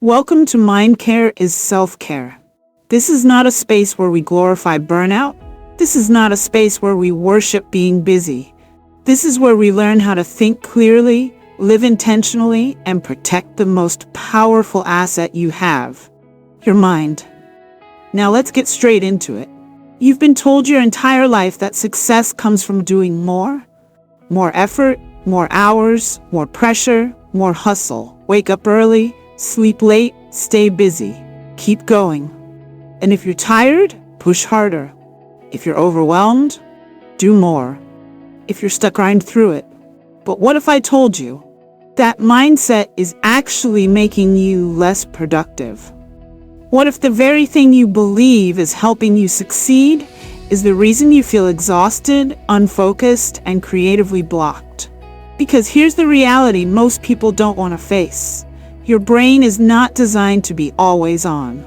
Welcome to Mind Care is Self-Care. This is not a space where we glorify burnout. This is not a space where we worship being busy. This is where we learn how to think clearly, live intentionally, and protect the most powerful asset you have, your mind. Now let's get straight into it. You've been told your entire life that success comes from doing more effort, more hours, more pressure, more hustle. Wake up early, sleep late, stay busy. Keep going. And if you're tired, push harder. If you're overwhelmed, do more. If you're stuck, grind through it. But what if I told you that mindset is actually making you less productive? What if the very thing you believe is helping you succeed is the reason you feel exhausted, unfocused, and creatively blocked? Because here's the reality most people don't want to face. Your brain is not designed to be always on.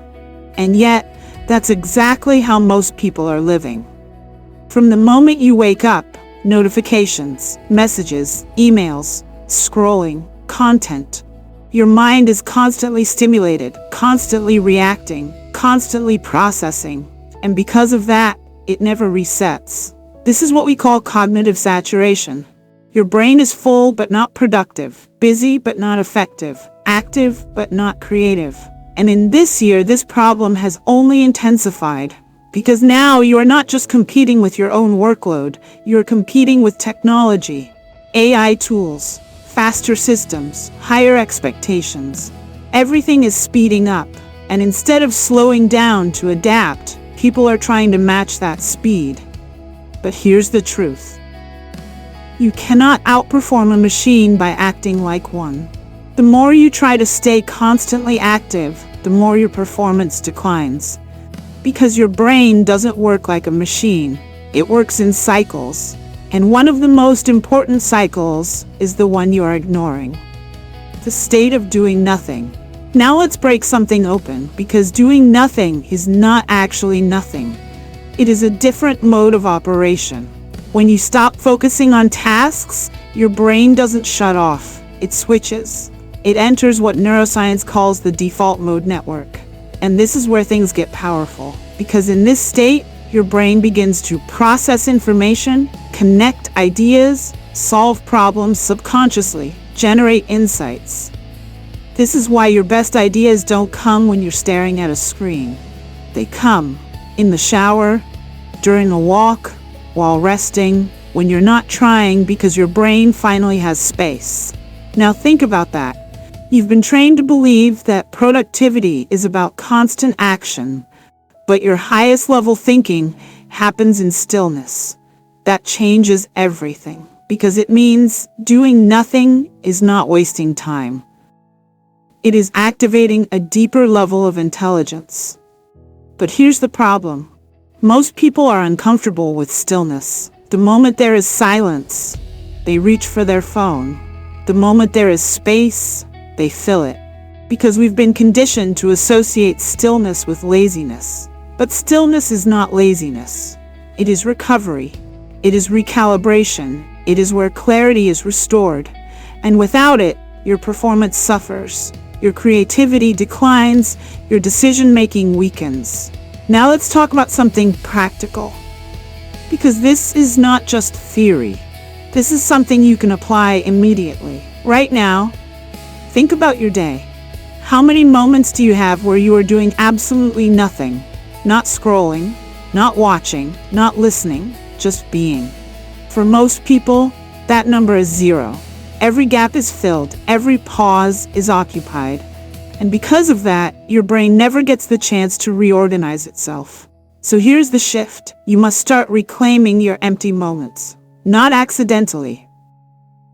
And yet, that's exactly how most people are living. From the moment you wake up, notifications, messages, emails, scrolling, content. Your mind is constantly stimulated, constantly reacting, constantly processing. And because of that, it never resets. This is what we call cognitive saturation. Your brain is full but not productive, busy but not effective, active but not creative. And in this year, this problem has only intensified. Because now you are not just competing with your own workload, you are competing with technology, AI tools, faster systems, higher expectations. Everything is speeding up, and instead of slowing down to adapt, people are trying to match that speed. But here's the truth. You cannot outperform a machine by acting like one. The more you try to stay constantly active, the more your performance declines. Because your brain doesn't work like a machine. It works in cycles. And one of the most important cycles is the one you are ignoring. The state of doing nothing. Now let's break something open, because doing nothing is not actually nothing. It is a different mode of operation. When you stop focusing on tasks, your brain doesn't shut off. It switches. It enters what neuroscience calls the default mode network. And this is where things get powerful. Because in this state, your brain begins to process information, connect ideas, solve problems subconsciously, generate insights. This is why your best ideas don't come when you're staring at a screen. They come in the shower, during a walk, while resting, when you're not trying because your brain finally has space. Now think about that. You've been trained to believe that productivity is about constant action, but your highest level thinking happens in stillness. That changes everything, because it means doing nothing is not wasting time. It is activating a deeper level of intelligence. But here's the problem. Most people are uncomfortable with stillness. The moment there is silence, they reach for their phone. The moment there is space, they fill it. Because we've been conditioned to associate stillness with laziness. But stillness is not laziness. It is recovery. It is recalibration. It is where clarity is restored. And without it, your performance suffers. Your creativity declines. Your decision-making weakens. Now let's talk about something practical. Because this is not just theory. This is something you can apply immediately. Right now, think about your day. How many moments do you have where you are doing absolutely nothing? Not scrolling, not watching, not listening, just being. For most people, that number is 0. Every gap is filled, every pause is occupied. And because of that, your brain never gets the chance to reorganize itself. So here's the shift. You must start reclaiming your empty moments. Not accidentally,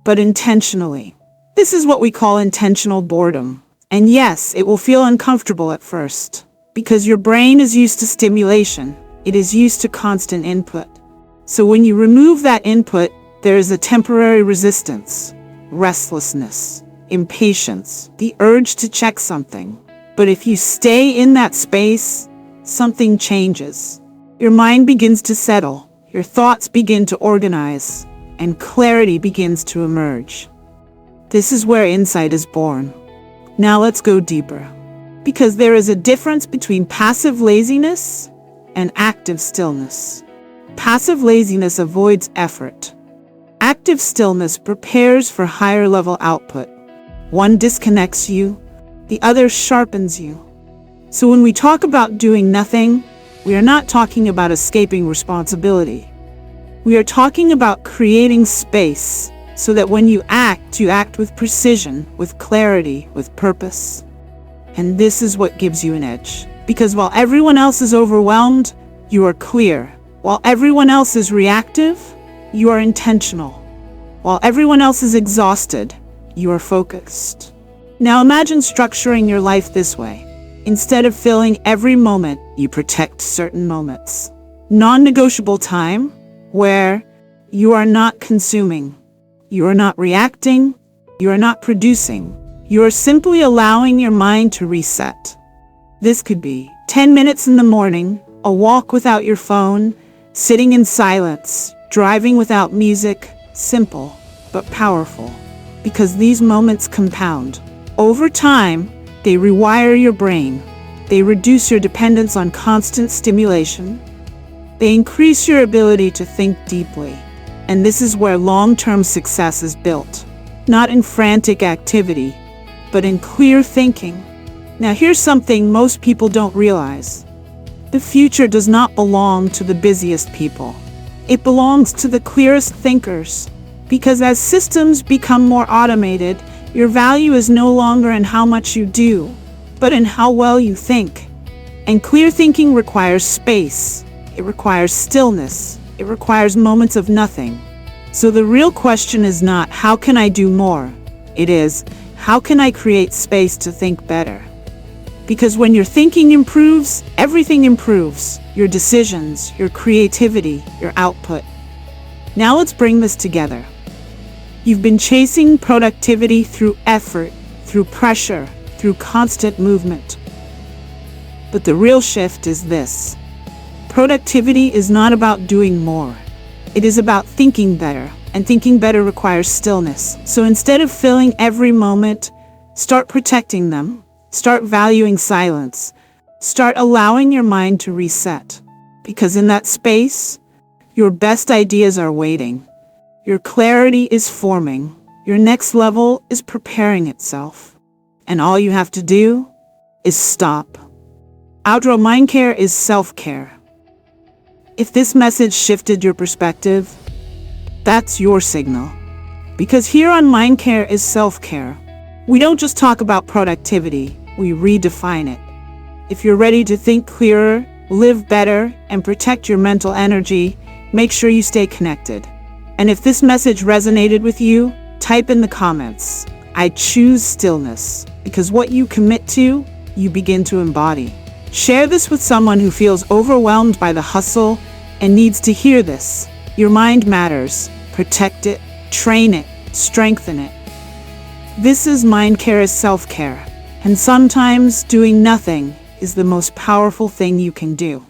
but intentionally. This is what we call intentional boredom. And yes, it will feel uncomfortable at first, because your brain is used to stimulation. It is used to constant input. So when you remove that input, there is a temporary resistance, restlessness, impatience, the urge to check something. But if you stay in that space, something changes. Your mind begins to settle, your thoughts begin to organize, and clarity begins to emerge. This is where insight is born. Now let's go deeper. Because there is a difference between passive laziness and active stillness. Passive laziness avoids effort. Active stillness prepares for higher level output. One disconnects you, the other sharpens you. So when we talk about doing nothing, we are not talking about escaping responsibility. We are talking about creating space so that when you act with precision, with clarity, with purpose. And this is what gives you an edge. Because while everyone else is overwhelmed, you are clear. While everyone else is reactive, you are intentional. While everyone else is exhausted, you are focused. Now imagine structuring your life this way. Instead of filling every moment, you protect certain moments. Non-negotiable time where you are not consuming, you are not reacting, you are not producing. You are simply allowing your mind to reset. This could be 10 minutes in the morning, a walk without your phone, sitting in silence, driving without music. Simple, but powerful. Because these moments compound. Over time, they rewire your brain. They reduce your dependence on constant stimulation. They increase your ability to think deeply. And this is where long-term success is built. Not in frantic activity, but in clear thinking. Now here's something most people don't realize. The future does not belong to the busiest people. It belongs to the clearest thinkers. Because as systems become more automated, your value is no longer in how much you do, but in how well you think. And clear thinking requires space. It requires stillness. It requires moments of nothing. So the real question is not, how can I do more? It is, how can I create space to think better? Because when your thinking improves, everything improves. Your decisions, your creativity, your output. Now let's bring this together. You've been chasing productivity through effort, through pressure, through constant movement. But the real shift is this. Productivity is not about doing more. It is about thinking better, and thinking better requires stillness. So instead of filling every moment, start protecting them. Start valuing silence. Start allowing your mind to reset. Because in that space, your best ideas are waiting. Your clarity is forming. Your next level is preparing itself. And all you have to do is stop. Outro Mindcare is self-care. If this message shifted your perspective, that's your signal. Because here on Mindcare is self-care. We don't just talk about productivity, we redefine it. If you're ready to think clearer, live better, and protect your mental energy, make sure you stay connected. And if this message resonated with you, type in the comments, I choose stillness, because what you commit to, you begin to embody. Share this with someone who feels overwhelmed by the hustle and needs to hear this. Your mind matters. Protect it, train it, strengthen it. This is Mindcare is self-care, and sometimes doing nothing is the most powerful thing you can do.